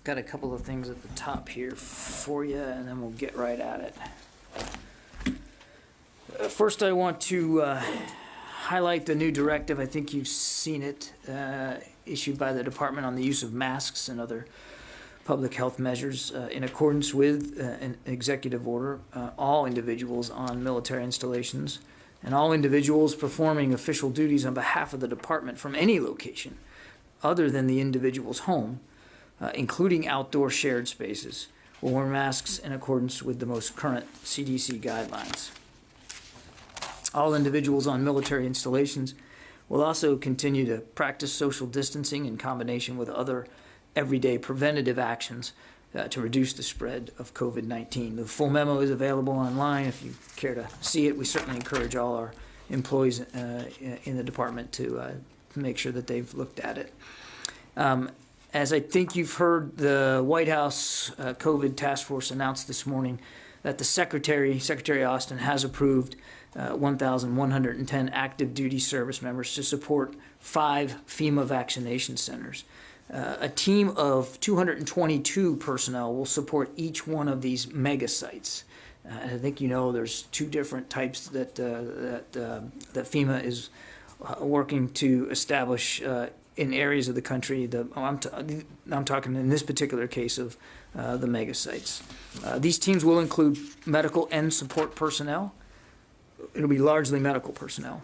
got a couple of things at the top here for you, and then we'll get right at it. First, I want to highlight the new directive. I think you've seen it, issued by the department on the use of masks and other public health measures. In accordance with an executive order, all individuals on military installations and all individuals performing official duties on behalf of the department from any location other than the individual's home, including outdoor shared spaces, will wear masks in accordance with the most current CDC guidelines. All individuals on military installations will also continue to practice social distancing in combination with other everyday preventative actions to reduce the spread of COVID-19. The full memo is available online if you care to see it. We certainly encourage all our employees in the department to make sure that they've looked at it. As I think you've heard, the White House COVID task force announced this morning that the Secretary Austin, has approved 1,110 active duty service members to support 5 FEMA vaccination centers. A team of 222 personnel will support each one of these mega sites. I think you know there's 2 different types that FEMA is working to establish in areas of the country. I'm talking in this particular case of the mega sites. These teams will include medical and support personnel. It'll be largely medical personnel.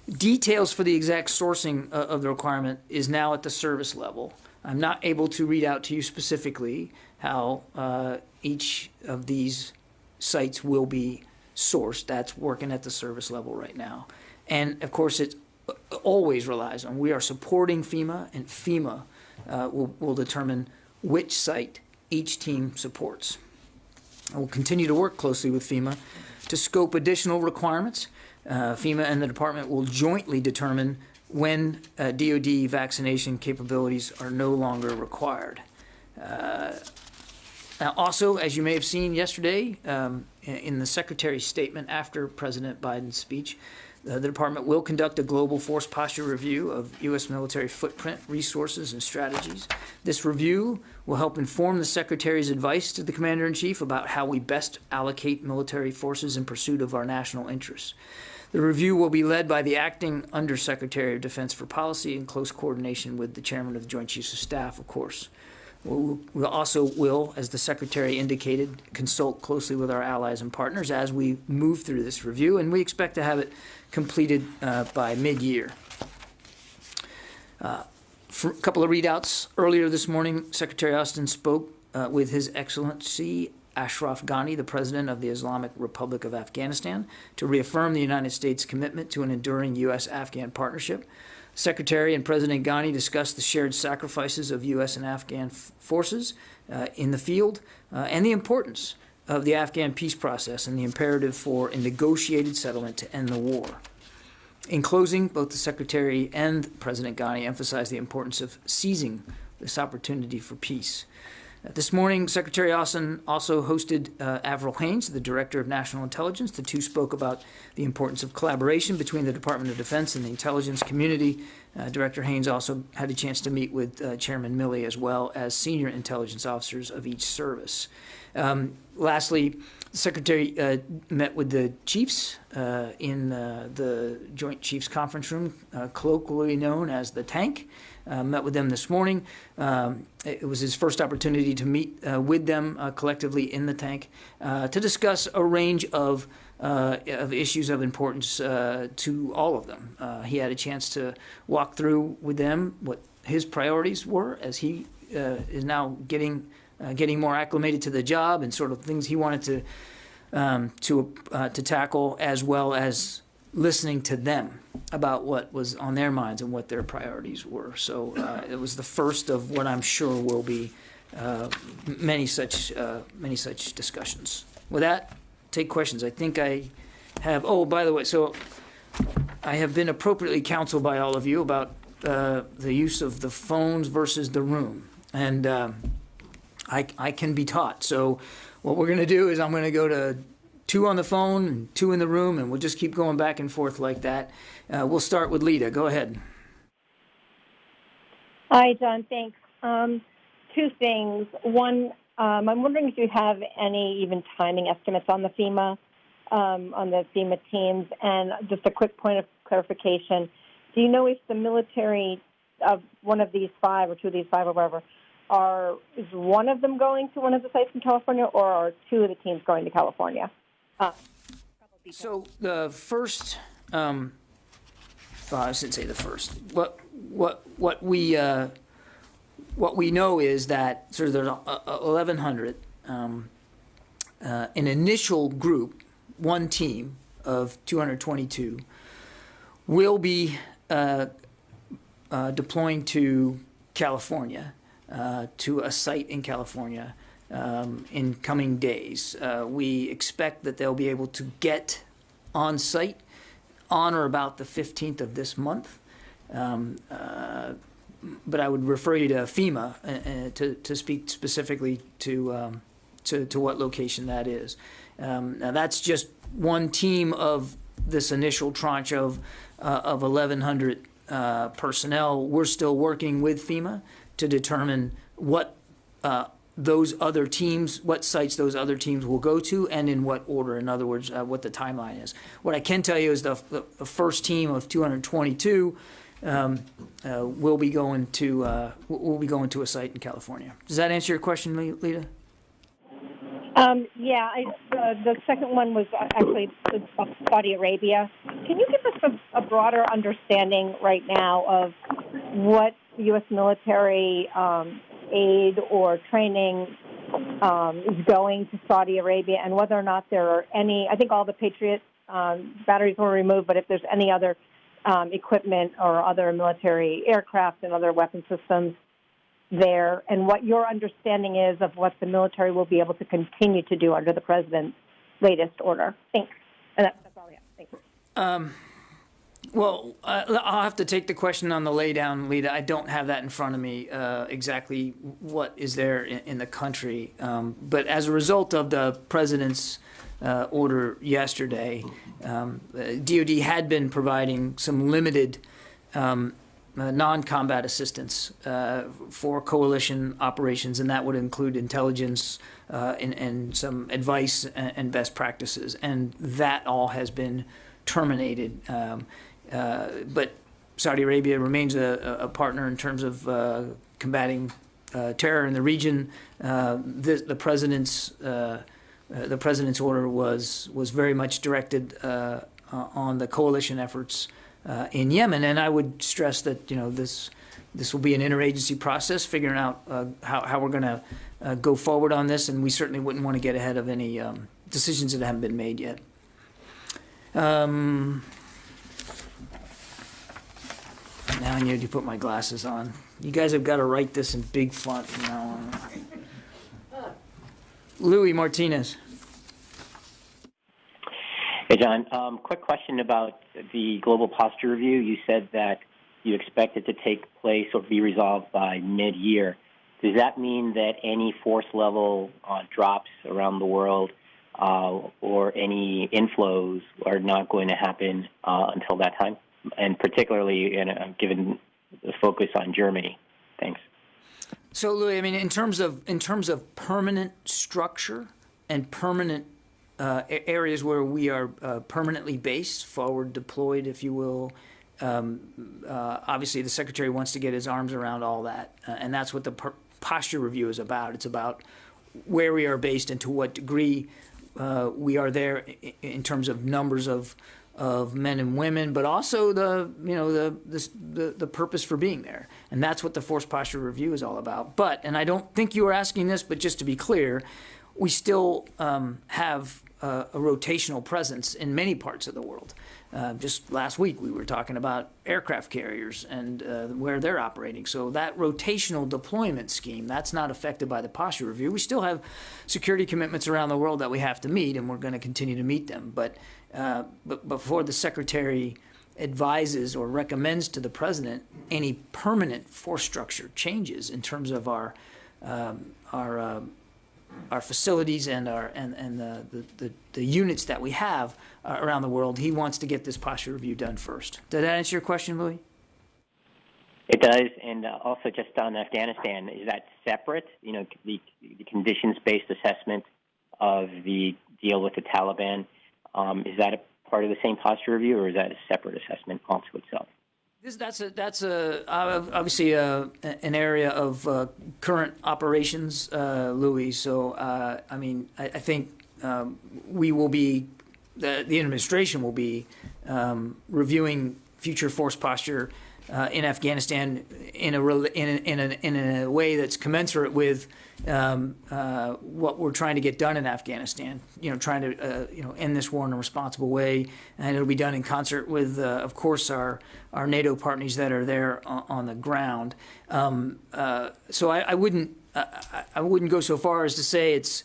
Details for the exact sourcing of the requirement is now at the service level. I'm not able to read out to you specifically how each of these sites will be sourced. That's working at the service level right now. And of course, it always relies on, we are supporting FEMA, and FEMA will determine which site each team supports. I will continue to work closely with FEMA to scope additional requirements. FEMA and the department will jointly determine when DoD vaccination capabilities are no longer required. Now, also, as you may have seen yesterday in the Secretary's statement after President Biden's speech, the department will conduct a global force posture review of U.S. military footprint, resources, and strategies. This review will help inform the Secretary's advice to the Commander-in-Chief about how we best allocate military forces in pursuit of our national interests. The review will be led by the Acting Undersecretary of Defense for Policy in close coordination with the Chairman of the Joint Chiefs of Staff, of course. We also will, as the Secretary indicated, consult closely with our allies and partners as we move through this review, and we expect to have it completed by mid-year. For a couple of readouts. Earlier this morning, Secretary Austin spoke with His Excellency Ashraf Ghani, the President of the Islamic Republic of Afghanistan, to reaffirm the United States' commitment to an enduring U.S.-Afghan partnership. Secretary and President Ghani discussed the shared sacrifices of U.S. and Afghan forces in the field and the importance of the Afghan peace process and the imperative for a negotiated settlement to end the war. In closing, both the Secretary and President Ghani emphasized the importance of seizing this opportunity for peace. This morning, Secretary Austin also hosted Avril Haines, the Director of National Intelligence. The two spoke about the importance of collaboration between the Department of Defense and the intelligence community. Director Haines also had a chance to meet with Chairman Milley as well as senior intelligence officers of each service. Lastly, the Secretary met with the chiefs in the Joint Chiefs Conference Room, colloquially known as the Tank. Met with them this morning. It was his first opportunity to meet with them collectively in the Tank to discuss a range of issues of importance to all of them. He had a chance to walk through with them what his priorities were as he is now getting more acclimated to the job and sort of things he wanted to tackle, as well as listening to them about what was on their minds and what their priorities were. So it was the first of what I'm sure will be many such discussions. With that, take questions. I think I have. Oh, by the way, so I have been appropriately counseled by all of you about the use of the phones versus the room, and I can be taught. So what we're going to do is I'm going to go to 2 on the phone and 2 in the room, and we'll just keep going back and forth like that. We'll start with Lita. Go ahead. Hi, John. Thanks. two things. One, I'm wondering if you have any even timing estimates on the FEMA teams, and just a quick point of clarification. Do you know if the military of one of these five or two of these five or whatever is one of them going to one of the sites in California, or are two of the teams going to California? So the first, well, I shouldn't say the first. What we know is that sort of there's 1,100. An initial group, one team of 222, will be deploying to California, to a site in California in coming days. We expect that they'll be able to get on site on or about the 15th of this month. But I would refer you to FEMA to speak specifically to what location that is. Now that's just one team of this initial tranche of 1,100 personnel. We're still working with FEMA to determine what those other teams, what sites those other teams will go to, and in what order. In other words, what the timeline is. What I can tell you is the first team of 222 will be going to a site in California. Does that answer your question, Lita? Yeah. The second one was actually Saudi Arabia. Can you give us a broader understanding right now of what U.S. military aid or training is going to Saudi Arabia, and whether or not there are any? I think all the Patriot batteries were removed, but if there's any other equipment or other military aircraft and other weapon systems there, and what your understanding is of what the military will be able to continue to do under the president's latest order. Thanks. And that's all I have. Thank you. Well, I'll have to take the question on the laydown, Lita. I don't have that in front of me, exactly what is there in the country. But as a result of the president's order yesterday, DOD had been providing some limited non-combat assistance for coalition operations, and that would include intelligence and some advice and best practices. And that all has been terminated. But Saudi Arabia remains a partner in terms of combating terror in the region. The president's order was very much directed on the coalition efforts in Yemen, and I would stress that this will be an interagency process, figuring out how we're going to go forward on this, and we certainly wouldn't want to get ahead of any decisions that haven't been made yet. Now I need to put my glasses on. You guys have got to write this in big font from now on. Louis Martinez. Hey, John. Quick question about the global posture review. You said that you expect it to take place or be resolved by mid-year. Does that mean that any force level drops around the world or any inflows are not going to happen until that time? And particularly given the focus on Germany. Thanks. So, Louis, I mean, in terms of permanent structure and permanent areas where we are permanently based, forward deployed, if you will, obviously the Secretary wants to get his arms around all that, and that's what the posture review is about. It's about where we are based and to what degree we are there in terms of numbers of men and women, but also the purpose for being there, and that's what the force posture review is all about. But, and I don't think you were asking this, but just to be clear, we still have a rotational presence in many parts of the world. Just last week we were talking about aircraft carriers and where they're operating. So that rotational deployment scheme, that's not affected by the posture review. We still have security commitments around the world that we have to meet, and we're going to continue to meet them. But before the Secretary advises or recommends to the President any permanent force structure changes in terms of our facilities and the units that we have around the world, he wants to get this posture review done first. Did that answer your question, Louis? It does, and also just on Afghanistan, is that separate? You know, the conditions-based assessment of the deal with the Taliban, is that a part of the same posture review, or is that a separate assessment onto itself? That's obviously an area of current operations, Louis. So I think we will be the administration will be reviewing future force posture in Afghanistan in a way that's commensurate with what we're trying to get done in Afghanistan. You know, trying to end this war in a responsible way, and it'll be done in concert with, of course, our NATO partners that are there on the ground. So I wouldn't go so far as to say it's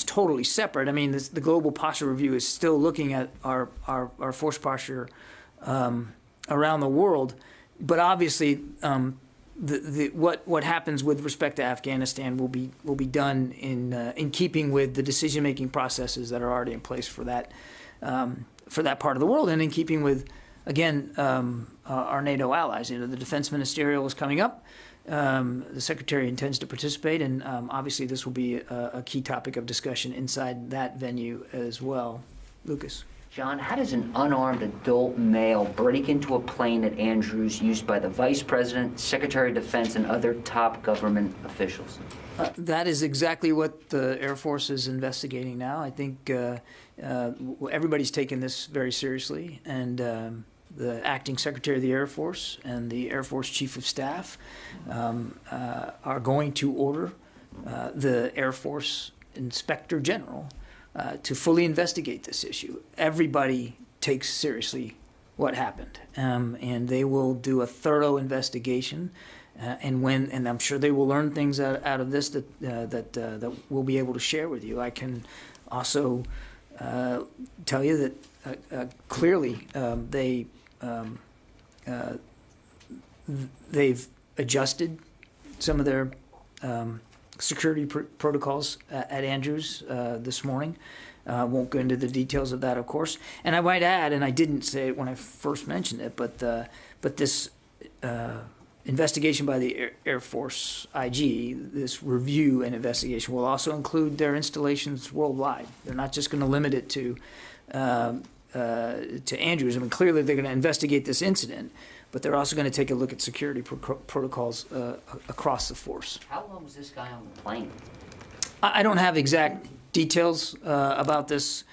totally separate. I mean, the global posture review is still looking at our force posture around the world, but obviously what happens with respect to Afghanistan will be done in keeping with the decision-making processes that are already in place for that part of the world, and in keeping with, again, our NATO allies. You know, the Defense Ministerial is coming up. The Secretary intends to participate, and obviously this will be a key topic of discussion inside that venue as well. Lucas. John, how does an unarmed adult male break into a plane at Andrews used by the Vice President, Secretary of Defense, and other top government officials? That is exactly what the Air Force is investigating now. I think everybody's taken this very seriously, and the Acting Secretary of the Air Force and the Air Force Chief of Staff are going to order the Air Force Inspector General to fully investigate this issue. Everybody takes seriously what happened, and they will do a thorough investigation. And I'm sure they will learn things out of this that we'll be able to share with you. I can also tell you that clearly they've adjusted some of their security protocols at Andrews this morning. Won't go into the details of that, of course. And I might add, and I didn't say it when I first mentioned it, but this investigation by the Air Force IG, this review and investigation, will also include their installations worldwide. They're not just going to limit it to Andrews. I mean, clearly they're going to investigate this incident, but they're also going to take a look at security protocols across the force. How long was this guy on the plane? I don't have exact details about this,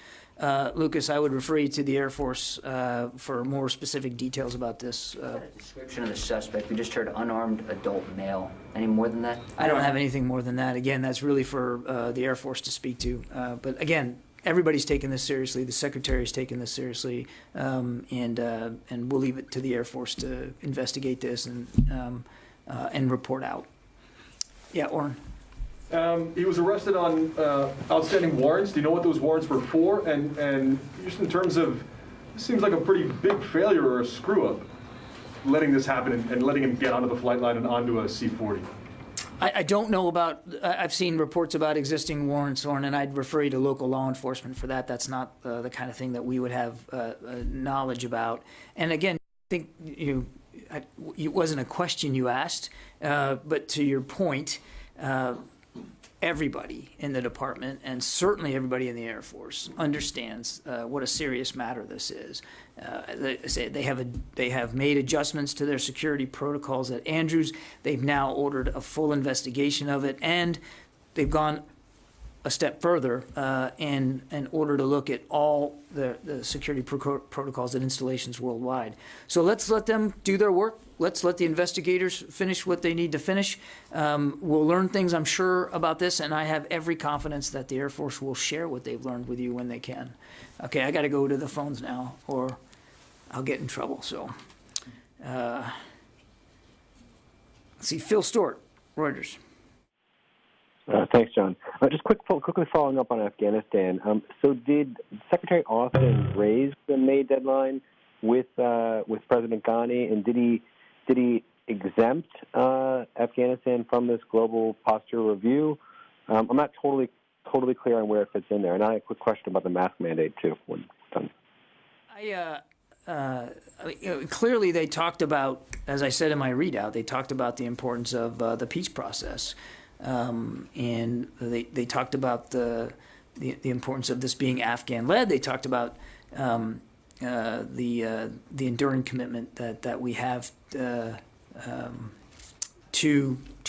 Lucas. I would refer you to the Air Force for more specific details about this. A description of the suspect. We just heard unarmed adult male. Any more than that? I don't have anything more than that. Again, that's really for the Air Force to speak to. But again, everybody's taking this seriously. The Secretary's taking this seriously, and we'll leave it to the Air Force to investigate this and report out. Yeah, Orrin. He was arrested on outstanding warrants. Do you know what those warrants were for? And just in terms of, this seems like a pretty big failure or a screw-up, letting this happen and letting him get onto the flight line and onto a C-40. I don't know about, I've seen reports about existing warrants, Orrin, and I'd refer you to local law enforcement for that. That's not the kind of thing that we would have knowledge about. And again, I think it wasn't a question you asked, but to your point, everybody in the department, and certainly everybody in the Air Force, understands what a serious matter this is. They have made adjustments to their security protocols at Andrews. They've now ordered a full investigation of it, and they've gone a step further and ordered a look at all the security protocols at installations worldwide. So let's let them do their work. Let's let the investigators finish what they need to finish. We'll learn things, I'm sure, about this, and I have every confidence that the Air Force will share what they've learned with you when they can. Okay, I got to go to the phones now, or I'll get in trouble. So, let's see, Phil Stewart, Reuters. Thanks, John. Just quickly following up on Afghanistan. So did Secretary Austin raise the May deadline with President Ghani, and did he exempt Afghanistan from this global posture review? I'm not totally clear on where it fits in there. And I have a quick question about the mask mandate too. When done. clearly they talked about, as I said in my readout, they talked about the importance of the peace process, and they talked about the importance of this being Afghan-led. They talked about the enduring commitment that we have to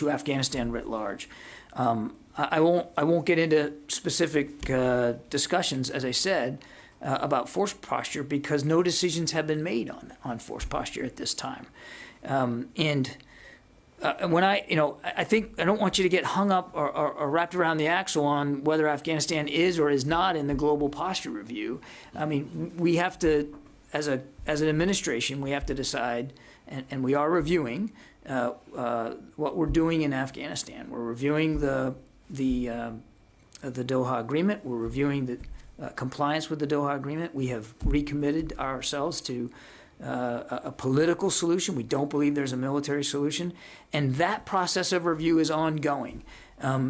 Afghanistan writ large. I won't get into specific discussions, as I said, about force posture, because no decisions have been made on force posture at this time. And when I think I don't want you to get hung up or wrapped around the axle on whether Afghanistan is or is not in the global posture review. I mean, we have to, as an administration, we have to decide, and we are reviewing what we're doing in Afghanistan. We're reviewing the Doha Agreement. We're reviewing the compliance with the Doha Agreement. We have recommitted ourselves to a political solution. We don't believe there's a military solution. And that process of review is ongoing.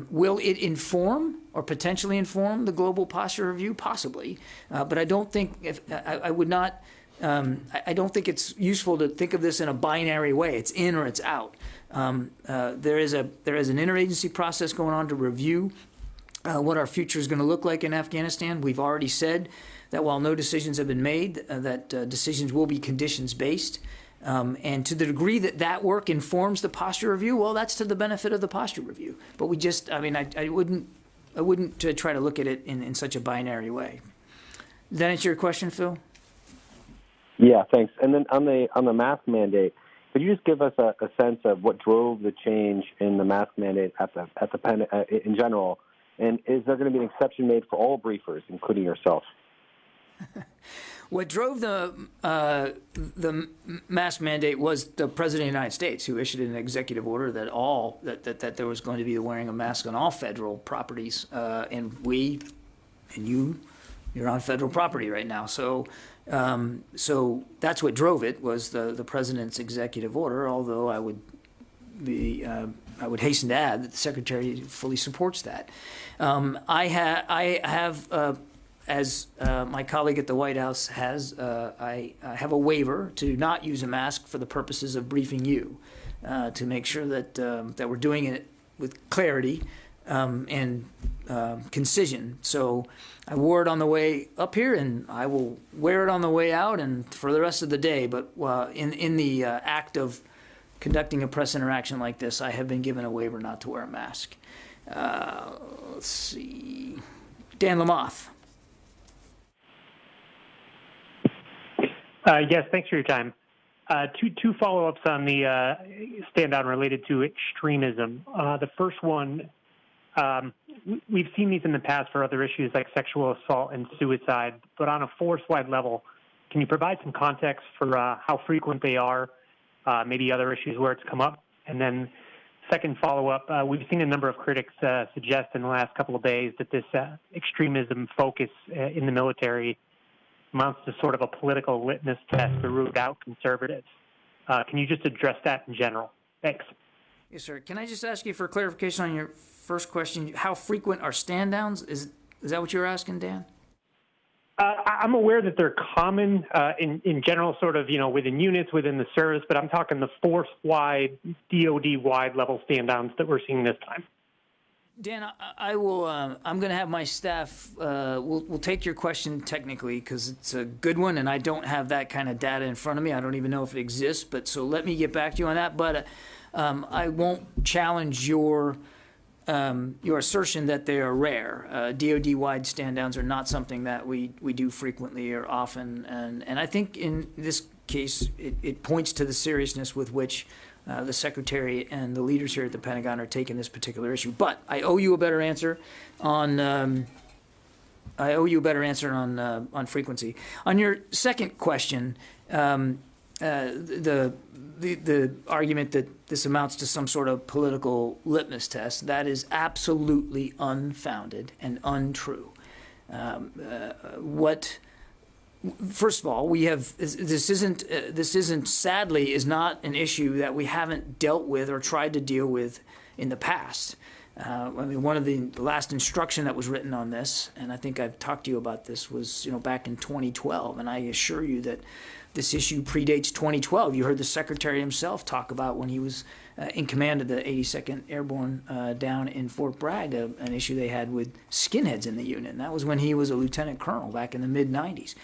Will it inform or potentially inform the global posture review? Possibly. But I don't think, I would not, I don't think it's useful to think of this in a binary way. It's in or it's out. There is an interagency process going on to review what our future is going to look like in Afghanistan. We've already said that while no decisions have been made, that decisions will be conditions-based. And to the degree that that work informs the posture review, well, that's to the benefit of the posture review. But we just, I mean, I wouldn't try to look at it in such a binary way. Does that answer your question, Phil? Yeah, thanks. And then on the mask mandate, could you just give us a sense of what drove the change in the mask mandate in general? And is there going to be an exception made for all briefers, including yourself? What drove the mask mandate was the President of the United States, who issued an executive order that there was going to be the wearing of masks on all federal properties, and you're on federal property right now. So that's what drove it, was the President's executive order. Although I would hasten to add that the Secretary fully supports that. I have. As my colleague at the White House has, I have a waiver to not use a mask for the purposes of briefing you, to make sure that we're doing it with clarity and concision. So I wore it on the way up here, and I will wear it on the way out and for the rest of the day. But in the act of conducting a press interaction like this, I have been given a waiver not to wear a mask. Let's see. Dan Lamoth. Yes, thanks for your time. Two follow-ups on the stand down related to extremism. The first one, we've seen these in the past for other issues like sexual assault and suicide, but on a force-wide level, can you provide some context for how frequent they are, maybe other issues where it's come up? And then second follow-up, we've seen a number of critics suggest in the last couple of days that this extremism focus in the military amounts to sort of a political litmus test to root out conservatives. Can you just address that in general? Thanks. Yes, sir. Can I just ask you for clarification on your first question? How frequent are stand downs? Is that what you're asking, Dan? I'm aware that they're common in general, sort of, within units, within the service, but I'm talking the force-wide, DOD-wide level stand downs that we're seeing this time. Dan, I will. I'm going to have my staff. We'll take your question technically because it's a good one, and I don't have that kind of data in front of me. I don't even know if it exists. But so let me get back to you on that. But I won't challenge your assertion that they are rare. DoD-wide stand-downs are not something that we do frequently or often, and I think in this case it points to the seriousness with which the Secretary and the leaders here at the Pentagon are taking this particular issue. But I owe you a better answer on frequency. On your second question, the argument that this amounts to some sort of political litmus test, that is absolutely unfounded and untrue. First of all, we have this isn't sadly is not an issue that we haven't dealt with or tried to deal with in the past. I mean, one of the last instruction that was written on this, and I think I've talked to you about this, was, back in 2012, and I assure you that this issue predates 2012. You heard the Secretary himself talk about when he was in command of the 82nd Airborne down in Fort Bragg, an issue they had with skinheads in the unit. And that was when he was a lieutenant colonel back in the mid-90s.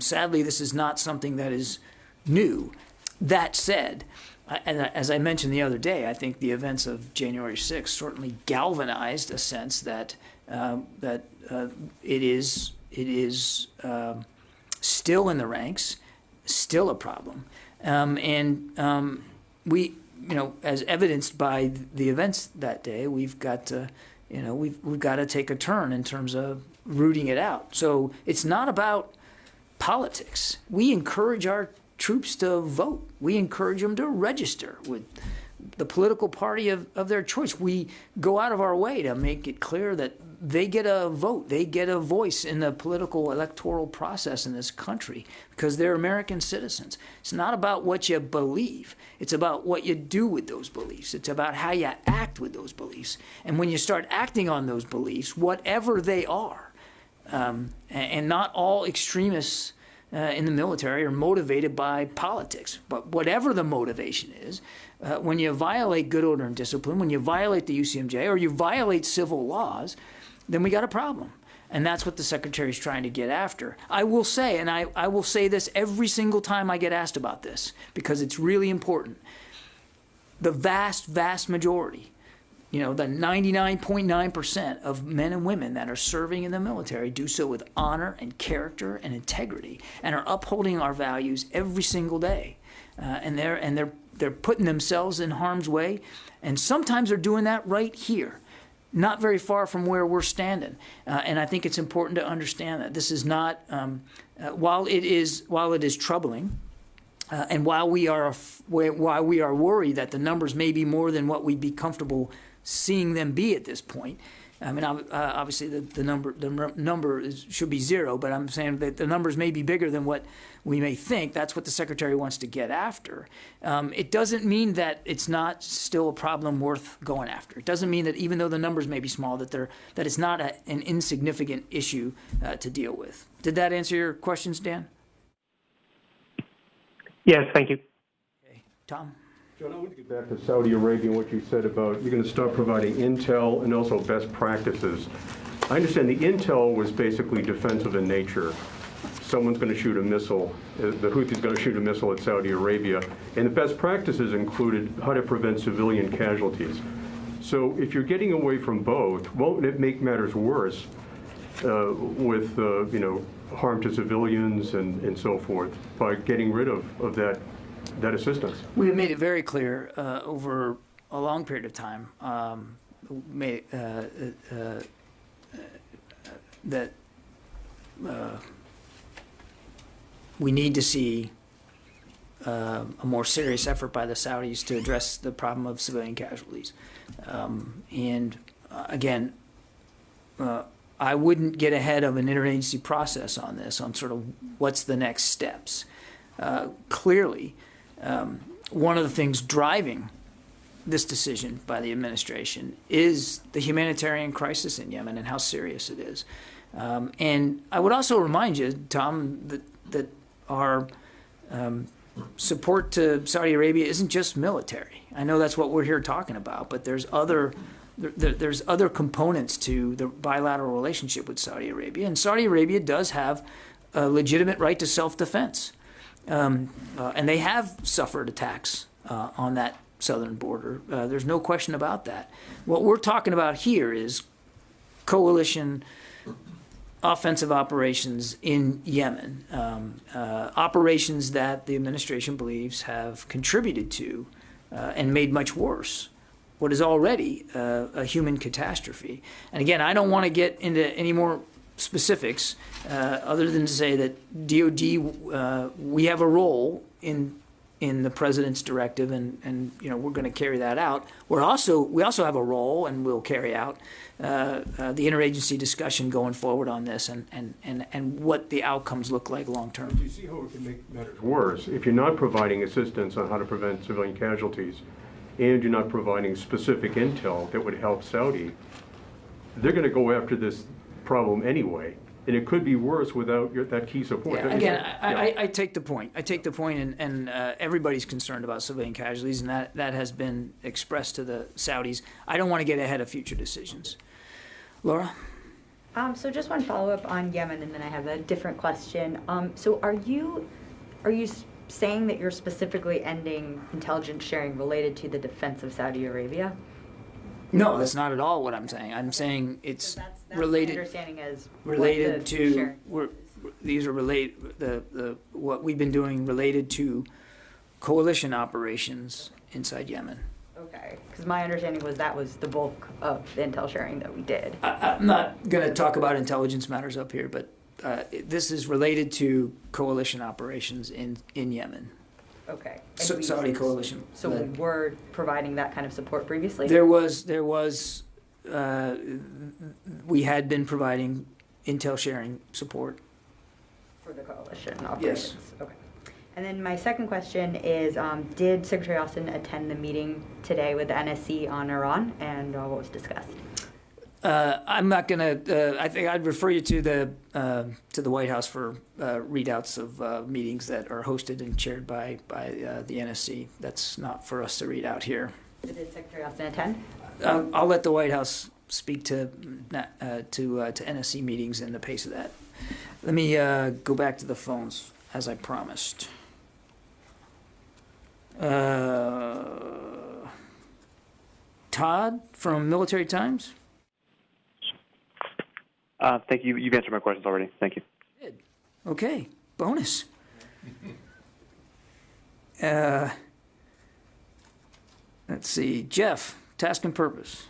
Sadly, this is not something that is new. That said, and as I mentioned the other day, I think the events of January 6th certainly galvanized a sense that it is still in the ranks, still a problem, we, as evidenced by the events that day, we've got to, we've got to take a turn in terms of rooting it out. So it's not about politics. We encourage our troops to vote. We encourage them to register with the political party of their choice. We go out of our way to make it clear that they get a vote, they get a voice in the political electoral process in this country because they're American citizens. It's not about what you believe. It's about what you do with those beliefs. It's about how you act with those beliefs. And when you start acting on those beliefs, whatever they are, and not all extremists in the military are motivated by politics, but whatever the motivation is, when you violate good order and discipline, when you violate the UCMJ or you violate civil laws, then we got a problem. And that's what the Secretary is trying to get after. I will say, and I will say this every single time I get asked about this, because it's really important. The vast, vast majority, the 99.9% of men and women that are serving in the military do so with honor and character and integrity and are upholding our values every single day. And they're putting themselves in harm's way. And sometimes they're doing that right here, not very far from where we're standing. And I think it's important to understand that this is not, while it is troubling, and while we are worried that the numbers may be more than what we'd be comfortable seeing them be at this point. I mean, obviously the number should be zero, but I'm saying that the numbers may be bigger than what we may think. That's what the Secretary wants to get after. It doesn't mean that it's not still a problem worth going after. It doesn't mean that even though the numbers may be small, that it's not an insignificant issue to deal with. Did that answer your questions, Dan? Yes, thank you. Okay. Tom? John, I want to get back to Saudi Arabia and what you said about you're going to start providing intel and also best practices. I understand the intel was basically defensive in nature. Someone's going to shoot a missile, the Houthis going to shoot a missile at Saudi Arabia, and the best practices included how to prevent civilian casualties. So if you're getting away from both, won't it make matters worse with harm to civilians and so forth by getting rid of that assistance? We have made it very clear over a long period of time that we need to see a more serious effort by the Saudis to address the problem of civilian casualties. Again, I wouldn't get ahead of an interagency process on this, on sort of what's the next steps. Clearly, one of the things driving this decision by the administration is the humanitarian crisis in Yemen and how serious it is. And I would also remind you, Tom, that our support to Saudi Arabia isn't just military. I know that's what we're here talking about, but there's other components to the bilateral relationship with Saudi Arabia. And Saudi Arabia does have a legitimate right to self-defense. And they have suffered attacks on that southern border. There's no question about that. What we're talking about here is coalition offensive operations in Yemen, operations that the administration believes have contributed to and made much worse what is already a human catastrophe. And again, I don't want to get into any more specifics other than to say that DOD, we have a role in the president's directive, and we're going to carry that out. We also have a role, and we'll carry out the interagency discussion going forward on this, and what the outcomes look like long term. Do you see how it can make matters worse if you're not providing assistance on how to prevent civilian casualties? and you're not providing specific intel that would help Saudi, they're going to go after this problem anyway. And it could be worse without that key support. Yeah, again, I take the point. I take the point, and everybody's concerned about civilian casualties, and that has been expressed to the Saudis. I don't want to get ahead of future decisions. Laura? So just one follow-up on Yemen, and then I have a different question. So are you saying that you're specifically ending intelligence sharing related to the defense of Saudi Arabia? No, that's not at all what I'm saying. I'm saying it's That's related. my understanding as Related what the to sharing these are related the what we've been doing related to coalition operations inside Yemen. Okay, because my understanding was that was the bulk of the intel sharing that we did. I'm not going to talk about intelligence matters up here, but this is related to coalition operations in Yemen. Okay. Saudi coalition. So we were providing that kind of support previously? There was we had been providing intel sharing support. For the coalition operations? Yes. Okay. And then my second question is, did Secretary Austin attend the meeting today with the NSC on Iran, and what was discussed? I'm not going to. I think I'd refer you to the White House for readouts of meetings that are hosted and chaired by the NSC. That's not for us to read out here. Did Secretary Austin attend? I'll let the White House speak to NSC meetings and the pace of that. Let me go back to the phones as I promised. Todd from Military Times. Thank you. You've answered my questions already. Thank you. Good. Okay. Bonus. Let's see. Jeff, task and purpose.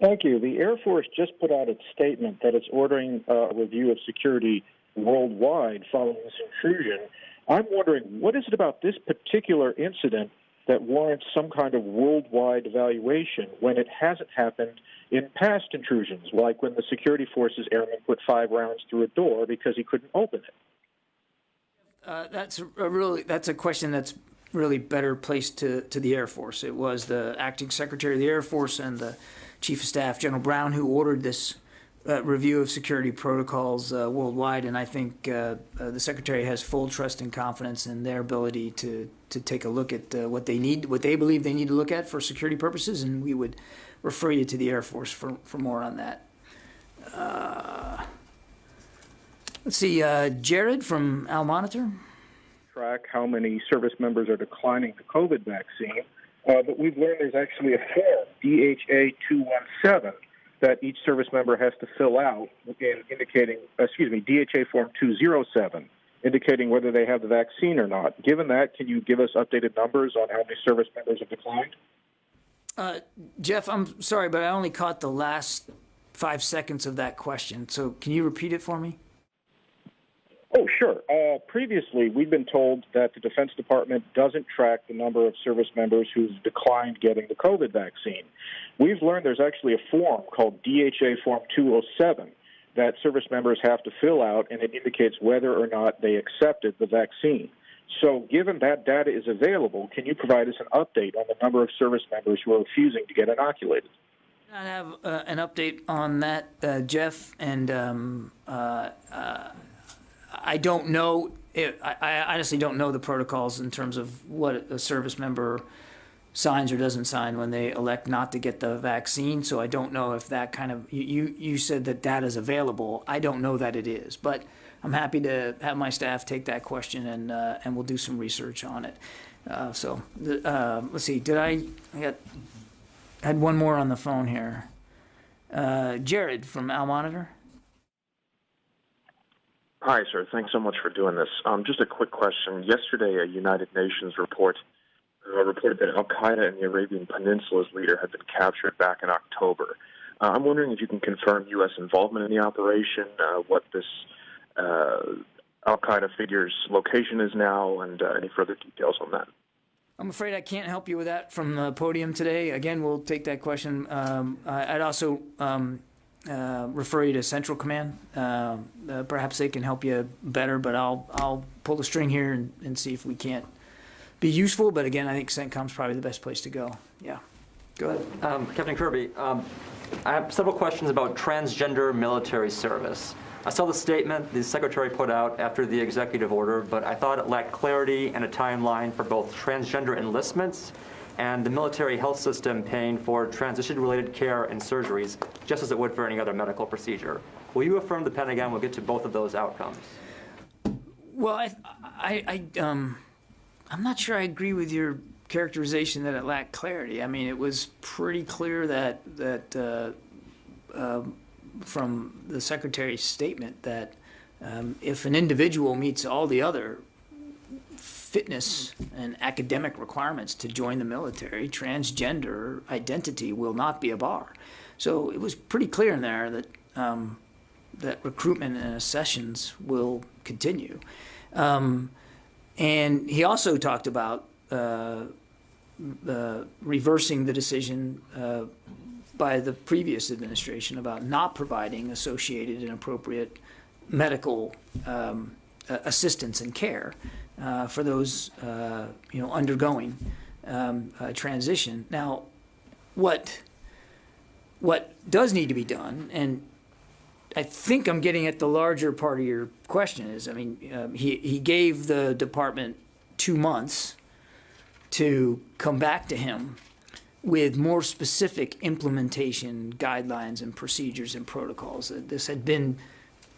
Thank you. The Air Force just put out its statement that it's ordering a review of security worldwide following this intrusion. I'm wondering, what is it about this particular incident that warrants some kind of worldwide evaluation when it hasn't happened in past intrusions, like when the security forces airman put 5 rounds through a door because he couldn't open it? That's a question that's really better placed to the Air Force. It was the acting Secretary of the Air Force and the Chief of Staff, General Brown, who ordered this review of security protocols worldwide, and I think the Secretary has full trust and confidence in their ability to take a look at what they believe they need to look at for security purposes, and we would refer you to the Air Force for more on that. Let's see, Jared from Al Monitor. Track how many service members are declining the COVID vaccine, but we've learned there's actually a form, DHA 217, that each service member has to fill out, DHA form 207, indicating whether they have the vaccine or not. Given that, can you give us updated numbers on how many service members have declined? Jeff, I'm sorry, but I only caught the last 5 seconds of that question. So can you repeat it for me? Oh, sure. Previously, we've been told that the Defense Department doesn't track the number of service members who've declined getting the COVID vaccine. We've learned there's actually a form called DHA Form 207 that service members have to fill out, and it indicates whether or not they accepted the vaccine. So given that data is available, can you provide us an update on the number of service members who are refusing to get inoculated? I have an update on that, Jeff, and I don't know. I honestly don't know the protocols in terms of what a service member signs or doesn't sign when they elect not to get the vaccine. So I don't know if that kind of you said that data is available. I don't know that it is, but I'm happy to have my staff take that question and we'll do some research on it. Let's see. I had one more on the phone here. Jared from Al Monitor. Hi, sir. Thanks so much for doing this. Just a quick question. Yesterday, a United Nations report reported that al-Qaeda in the Arabian Peninsula's leader had been captured back in October. I'm wondering if you can confirm U.S. involvement in the operation, what this al-Qaeda figure's location is now, and any further details on that. I'm afraid I can't help you with that from the podium today. Again, we'll take that question. I'd also refer you to Central Command. Perhaps they can help you better, but I'll pull the string here and see if we can't be useful, but again, I think CENTCOM's probably the best place to go. Yeah, go ahead. Captain Kirby, I have several questions about transgender military service. I saw the statement the Secretary put out after the executive order, but I thought it lacked clarity and a timeline for both transgender enlistments and the military health system paying for transition-related care and surgeries, just as it would for any other medical procedure. Will you affirm the Pentagon will get to both of those outcomes? Well, I'm not sure I agree with your characterization that it lacked clarity. I mean, it was pretty clear that from the Secretary's statement that if an individual meets all the other fitness and academic requirements to join the military, transgender identity will not be a bar. So it was pretty clear in there that that recruitment and accessions will continue. And he also talked about reversing the decision by the previous administration about not providing associated and appropriate medical assistance and care for those undergoing transition. Now, what does need to be done, and I think I'm getting at the larger part of your question is, I mean, he gave the department 2 months to come back to him with more specific implementation guidelines and procedures and protocols. This had been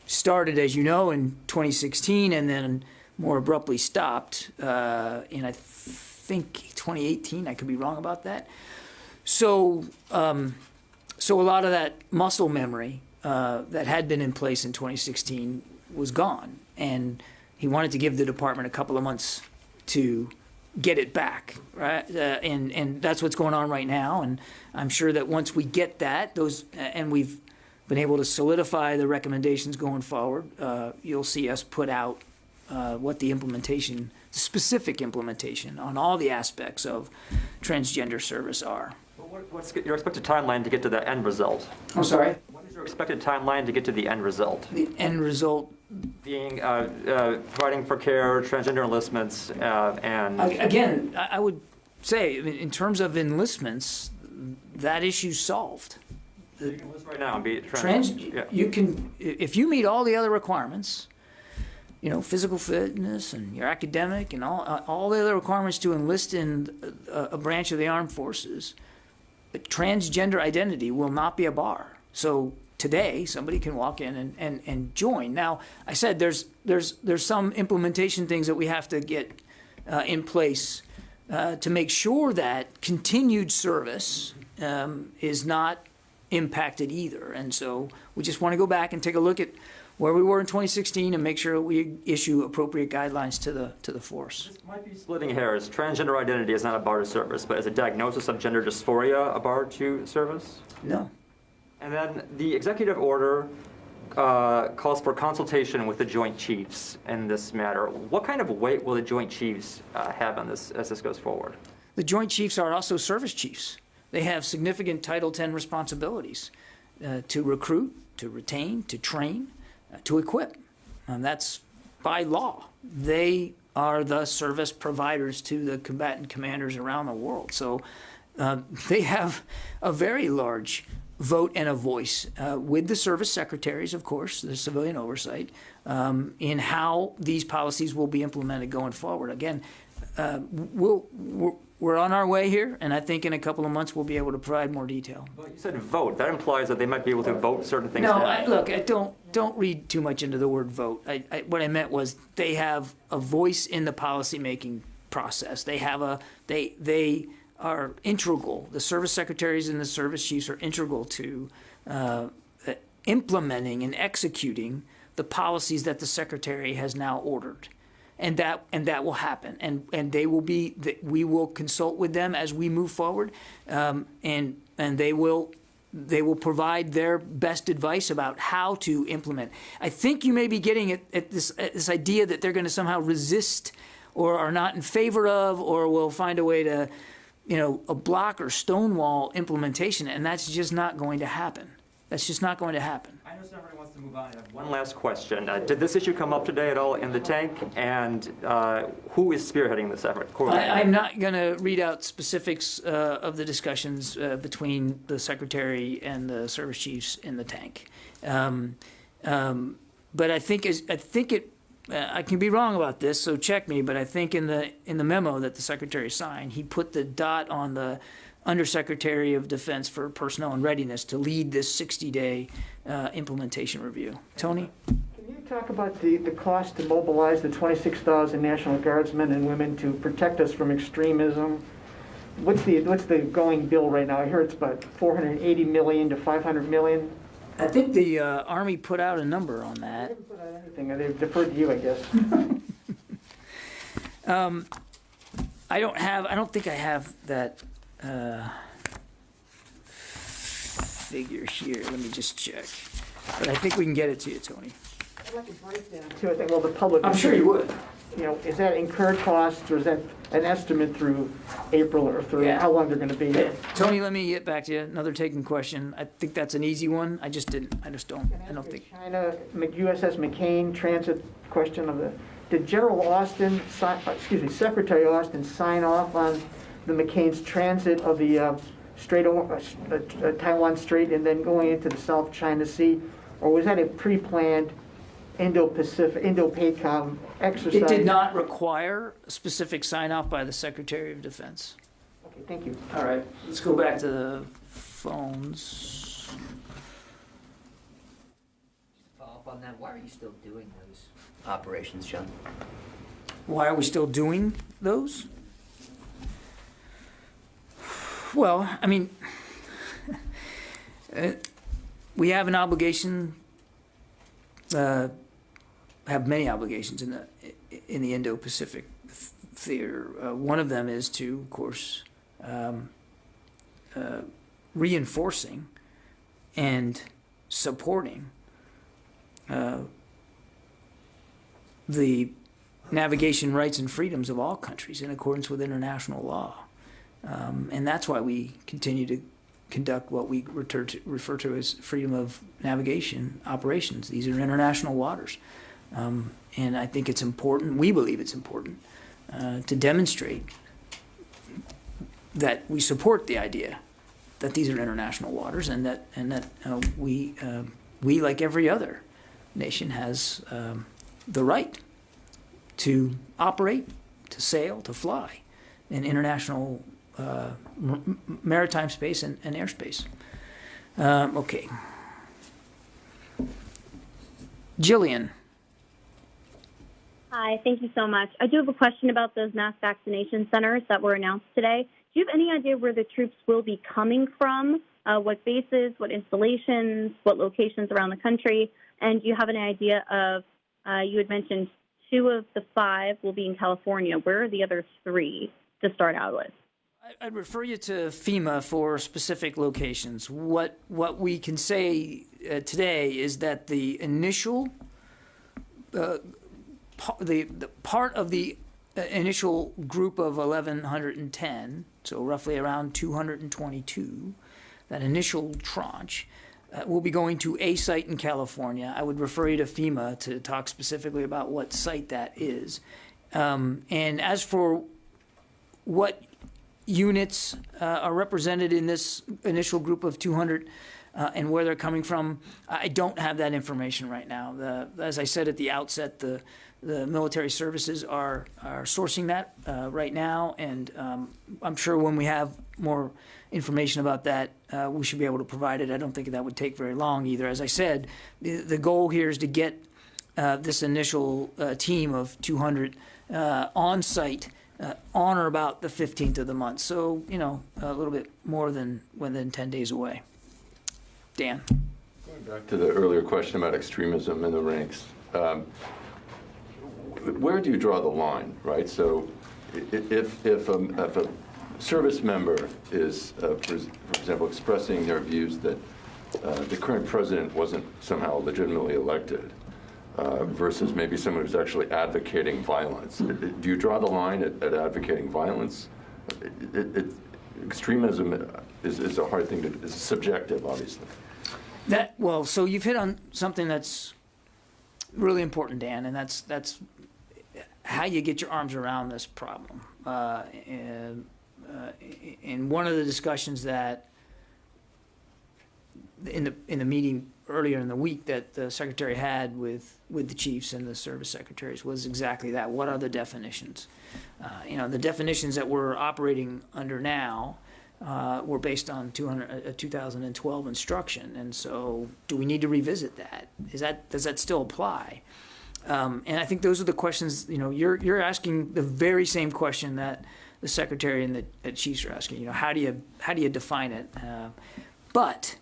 started, as you know, in 2016 and then more abruptly stopped in, I think, 2018. I could be wrong about that. So a lot of that muscle memory that had been in place in 2016 was gone. And he wanted to give the department a couple of months to get it back, right? And that's what's going on right now. And I'm sure that once we get that, and we've been able to solidify the recommendations going forward, you'll see us put out what the implementation, specific implementation on all the aspects of transgender service are. What's your expected timeline to get to the end result? I'm sorry? What is your expected timeline to get to the end result? The end result being providing for care, transgender enlistments, and... Again, I would say, in terms of enlistments, that issue's solved. You can list right now and be You can, if you meet all the other requirements, physical fitness and your academic and all the other requirements to enlist in a branch of the armed forces, transgender identity will not be a bar. So today, somebody can walk in and join. Now, I said there's some implementation things that we have to get in place to make sure that continued service is not impacted either. And so we just want to go back and take a look at where we were in 2016 and make sure we issue appropriate guidelines to the force. This might be splitting hairs. Transgender identity is not a bar to service, but is a diagnosis of gender dysphoria a bar to service? No. And then the executive order calls for consultation with the Joint Chiefs in this matter. What kind of weight will the Joint Chiefs have on this as this goes forward? The Joint Chiefs are also service chiefs. They have significant Title X responsibilities to recruit, to retain, to train, to equip. And that's by law. They are the service providers to the combatant commanders around the world. So they have a very large vote and a voice with the service secretaries, of course, the civilian oversight, in how these policies will be implemented going forward. Again, we're on our way here, and I think in a couple of months we'll be able to provide more detail. Well, you said vote. That implies that they might be able to vote certain things No, down. don't read too much into the word vote. What I meant was they have a voice in the policymaking process. They are integral. The service secretaries and the service chiefs are integral to implementing and executing the policies that the secretary has now ordered. And that will happen, and we will consult with them as we move forward, and they will provide their best advice about how to implement. I think you may be getting at this idea that they're going to somehow resist, or are not in favor of, or will find a way to, a block or stonewall implementation, and that's just not going to happen. That's just not going to happen. I know somebody wants to move on. I have one last question. Did this issue come up today at all in the tank? And who is spearheading this effort? I'm not going to read out specifics of the discussions between the secretary and the service chiefs in the tank. But I think I can be wrong about this, so check me. But I think in the memo that the secretary signed, he put the dot on the Undersecretary of Defense for Personnel and Readiness to lead this 60-day implementation review. Tony? Can you talk about the cost to mobilize the 26,000 National Guardsmen and women to protect us from extremism? What's the going bill right now? I heard it's about $480 million to $500 million. I think the Army put out a number on that. They didn't put out anything. They've deferred to you, I guess. I don't think I have that figure here. Let me just check. But I think we can get it to you, Tony. I'd like a breakdown too. I think, well, the public. I'm sure you would. You know, is that incurred costs or is that an estimate through April or through how long they're going to be? Yeah. Tony, let me get back to you. Another taken question. I think that's an easy one. I just don't think. China, USS McCain transit question of the. Did General Austin, Secretary Austin sign off on the McCain's transit of the Taiwan Strait and then going into the South China Sea, or was that a pre-planned Indo-PACOM exercise? It did not require a specific sign-off by the Secretary of Defense. Okay, thank you. All right, let's go back to the phones. Follow up on that. Why are you still doing those operations, John? Why are we still doing those? Well, I mean, we have an obligation, have many obligations in the Indo-Pacific theater. One of them is to, of course, reinforcing and supporting the navigation rights and freedoms of all countries in accordance with international law. And that's why we continue to conduct what we refer to as freedom of navigation operations. These are international waters. And I think it's important, we believe it's important, to demonstrate that we support the idea that these are international waters and that we, like every other nation, has the right to operate, to sail, to fly in international maritime space and airspace. Okay. Jillian. Hi, thank you so much. I do have a question about those mass vaccination centers that were announced today. Do you have any idea where the troops will be coming from? What bases, what installations, what locations around the country? And do you have any idea of, you had mentioned 2 of the 5 will be in California. Where are the other 3 to start out with? I'd refer you to FEMA for specific locations. What we can say today is that the initial, the part of the initial group of 1,110, so roughly around 222, that initial tranche, will be going to a site in California. I would refer you to FEMA to talk specifically about what site that is. And as for what units are represented in this initial group of 200 and where they're coming from, I don't have that information right now. As I said at the outset, the military services are sourcing that right now, and I'm sure when we have more information about that, we should be able to provide it. I don't think that would take very long either. As I said, the goal here is to get this initial team of 200 on site on or about the 15th of the month. So, a little bit more than 10 days away. Dan. Going back to the earlier question about extremism in the ranks, where do you draw the line, right? So if a service member is, for example, expressing their views that the current president wasn't somehow legitimately elected, versus maybe someone who's actually advocating violence. Do you draw the line at advocating violence? Extremism is a hard thing it's subjective, obviously. So you've hit on something that's really important, Dan, and that's how you get your arms around this problem. And one of the discussions that in the meeting earlier in the week that the secretary had with the chiefs and the service secretaries was exactly that. What are the definitions? The definitions that we're operating under now were based on 2012 instruction, and so do we need to revisit that? Does that still apply? And I think those are the questions. You're asking the very same question that the secretary and the chiefs are asking. How do you define it? But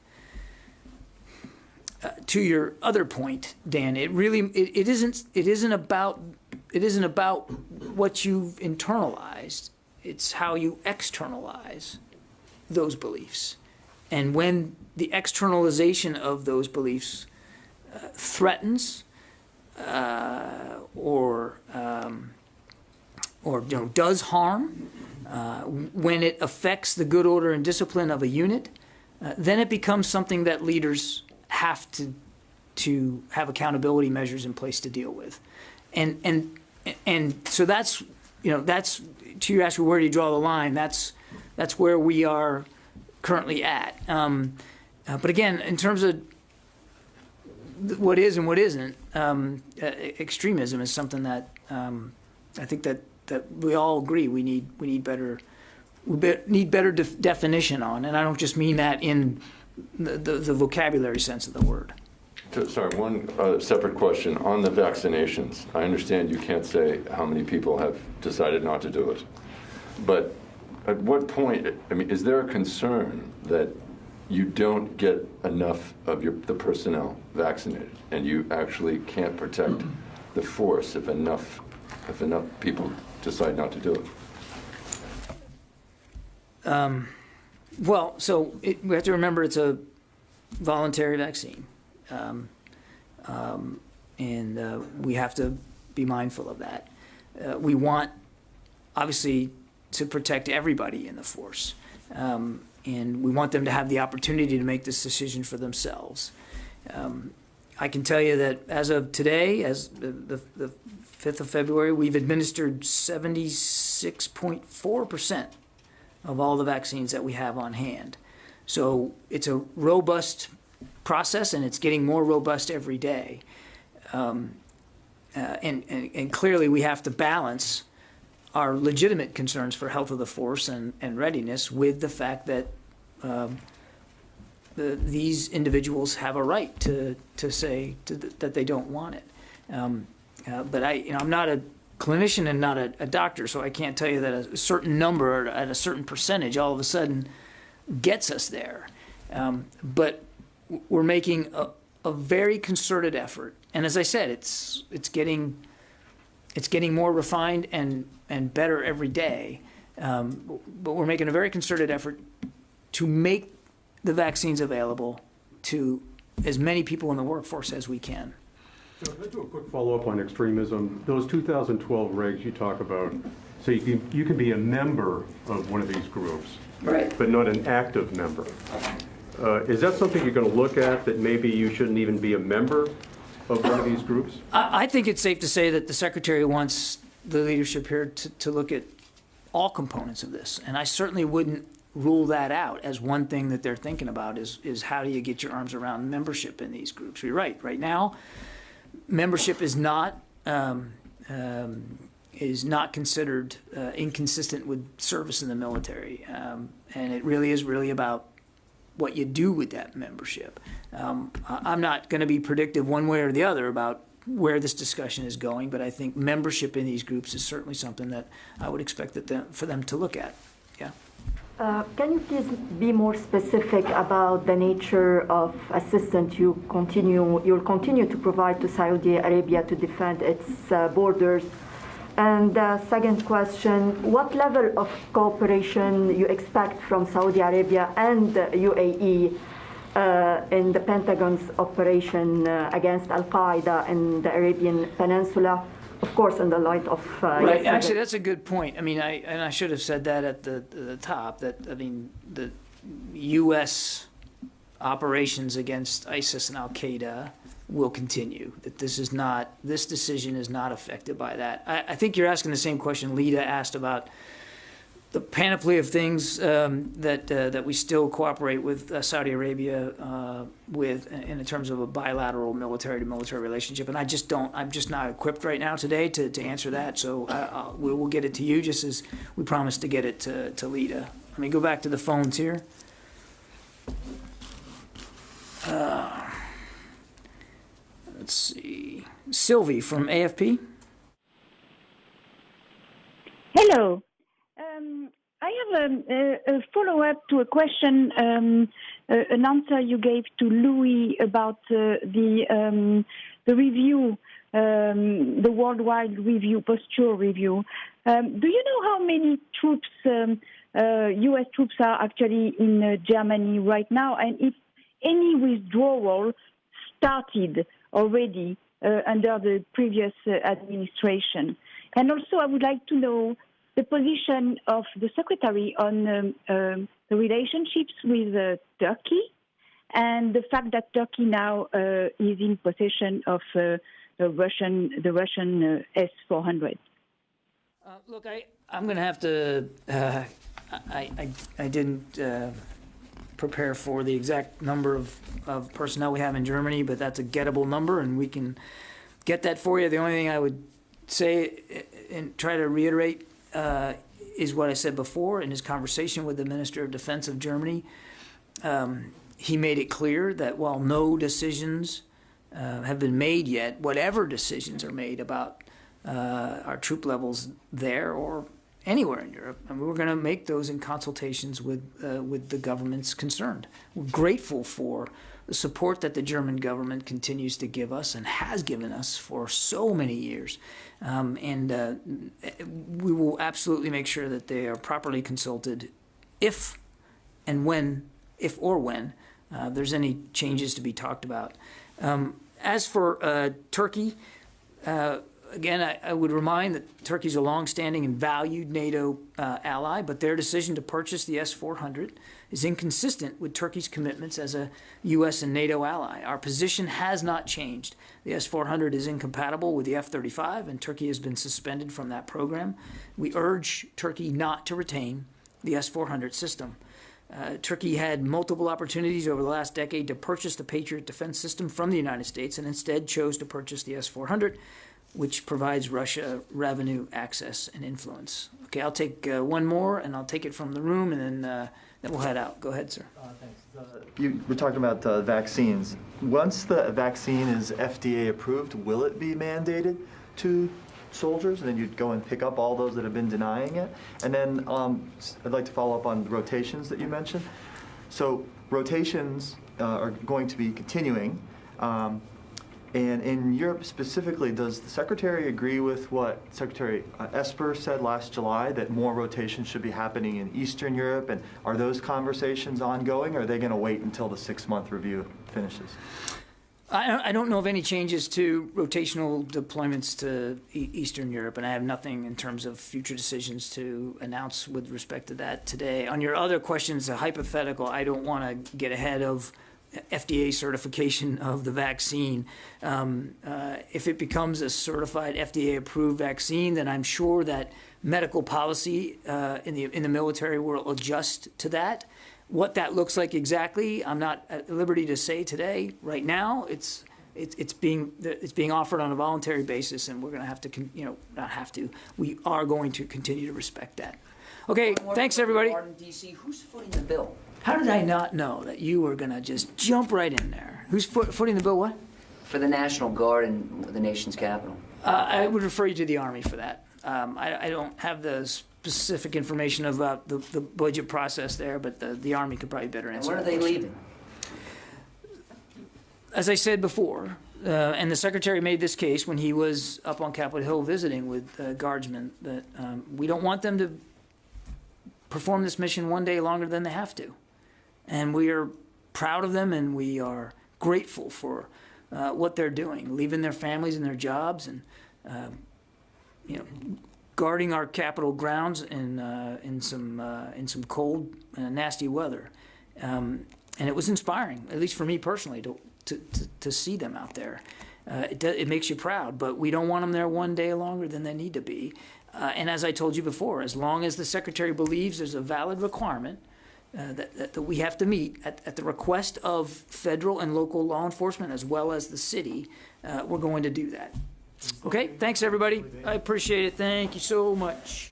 to your other point, Dan, it isn't about what you've internalized. It's how you externalize those beliefs, and when the externalization of those beliefs threatens or does harm, when it affects the good order and discipline of a unit, then it becomes something that leaders have to have accountability measures in place to deal with, and so that's to you ask me where do you draw the line. That's where we are currently at. But again, in terms of what is and what isn't, extremism is something that I think that we all agree we need better definition on, and I don't just mean that in the vocabulary sense of the word. Sorry, one separate question on the vaccinations. I understand you can't say how many people have decided not to do it, but at what point, is there a concern that you don't get enough of the personnel vaccinated and you actually can't protect the force if enough people decide not to do it? We have to remember it's a voluntary vaccine. And we have to be mindful of that. We want, obviously, to protect everybody in the force. And we want them to have the opportunity to make this decision for themselves. I can tell you that as of today, as the 5th of February, we've administered 76.4% of all the vaccines that we have on hand. So it's a robust process, and it's getting more robust every day. And clearly we have to balance our legitimate concerns for health of the force and readiness with the fact that these individuals have a right to say that they don't want it. But I'm not a clinician and not a doctor, so I can't tell you that a certain number at a certain percentage all of a sudden gets us there. But we're making a very concerted effort, and as I said, it's getting more refined and better every day. But we're making a very concerted effort to make the vaccines available to as many people in the workforce as we can. So can I do a quick follow-up on extremism? Those 2012 regs you talk about, so you can be a member of one of these groups, right, but not an active member. Is that something you're going to look at, that maybe you shouldn't even be a member of one of these groups? I think it's safe to say that the Secretary wants the leadership here to look at all components of this, and I certainly wouldn't rule that out as one thing that they're thinking about is how do you get your arms around membership in these groups. You're right. Right now, membership is not considered inconsistent with service in the military, and it really is about what you do with that membership. I'm not going to be predictive one way or the other about where this discussion is going, but I think membership in these groups is certainly something that I would expect for them to look at. Yeah. Can you please be more specific about the nature of assistance you'll continue to provide to Saudi Arabia to defend its borders? And second question, what level of cooperation you expect from Saudi Arabia and UAE in the Pentagon's operation against Al-Qaeda in the Arabian Peninsula? Of course, in the light of right. Actually, that's a good point. I mean, I should have said that at the top. That the U.S. operations against ISIS and Al-Qaeda will continue, that this decision is not affected by that. I think you're asking the same question Lita asked about the panoply of things that we still cooperate with Saudi Arabia with in terms of a bilateral military-to-military relationship, and I'm just not equipped right now today to answer that. So we will get it to you, just as we promised to get it to Lita. Let me go back to the phones here. Let's see, Sylvie from AFP. Hello. I have a follow-up to a question, an answer you gave to Louis about the review, the worldwide review, posture review. Do you know how many troops, U.S. troops, are actually in Germany right now, and if any withdrawal started already under the previous administration? And also, I would like to know the position of the Secretary on the relationships with Turkey and the fact that Turkey now is in possession of the Russian S-400. Look, I'm going to have to. I didn't prepare for the exact number of personnel we have in Germany, but that's a gettable number, and we can get that for you. The only thing I would say and try to reiterate is what I said before in his conversation with the Minister of Defense of Germany. He made it clear that while no decisions have been made yet, whatever decisions are made about our troop levels there or anywhere in Europe, and we're going to make those in consultations with the governments concerned. We're grateful for the support that the German government continues to give us and has given us for so many years. And we will absolutely make sure that they are properly consulted if or when there's any changes to be talked about. As for Turkey, again, I would remind that Turkey's a longstanding and valued NATO ally, but their decision to purchase the S-400 is inconsistent with Turkey's commitments as a U.S. and NATO ally. Our position has not changed. The S-400 is incompatible with the F-35, and Turkey has been suspended from that program. We urge Turkey not to retain the S-400 system. Turkey had multiple opportunities over the last decade to purchase the Patriot defense system from the United States and instead chose to purchase the S-400, which provides Russia revenue, access, and influence. Okay, I'll take one more, and I'll take it from the room, and then we'll head out. Go ahead, sir. Thanks. We're talking about vaccines. Once the vaccine is FDA approved, will it be mandated to soldiers, and then you'd go and pick up all those that have been denying it? And then I'd like to follow up on rotations that you mentioned. So rotations are going to be continuing. And in Europe specifically, does the Secretary agree with what Secretary Esper said last July, that more rotations should be happening in Eastern Europe? And are those conversations ongoing, or are they going to wait until the 6-month review finishes? I don't know of any changes to rotational deployments to Eastern Europe, and I have nothing in terms of future decisions to announce with respect to that today. On your other questions, a hypothetical, I don't want to get ahead of FDA certification of the vaccine. If it becomes a certified FDA-approved vaccine, then I'm sure that medical policy in the military will adjust to that. What that looks like exactly, I'm not at liberty to say today. Right now, it's being offered on a voluntary basis, and we're going to have to, we are going to continue to respect that. Okay, thanks everybody. DC, who's footing the bill? How did I not know that you were going to just jump right in there? Who's footing the bill, what? For the National Guard in the nation's capital. I would refer you to the Army for that. I don't have the specific information about the budget process there, but the Army could probably better answer. And when are they leaving? As I said before, and the Secretary made this case when he was up on Capitol Hill visiting with guardsmen, that we don't want them to perform this mission one day longer than they have to. And we are proud of them, and we are grateful for what they're doing, leaving their families and their jobs, and guarding our Capitol grounds in some cold, nasty weather. And it was inspiring, at least for me personally, to see them out there. It makes you proud, but we don't want them there one day longer than they need to be. And as I told you before, as long as the Secretary believes there's a valid requirement that we have to meet at the request of federal and local law enforcement as well as the city, we're going to do that. Okay, thanks everybody. I appreciate it. Thank you so much.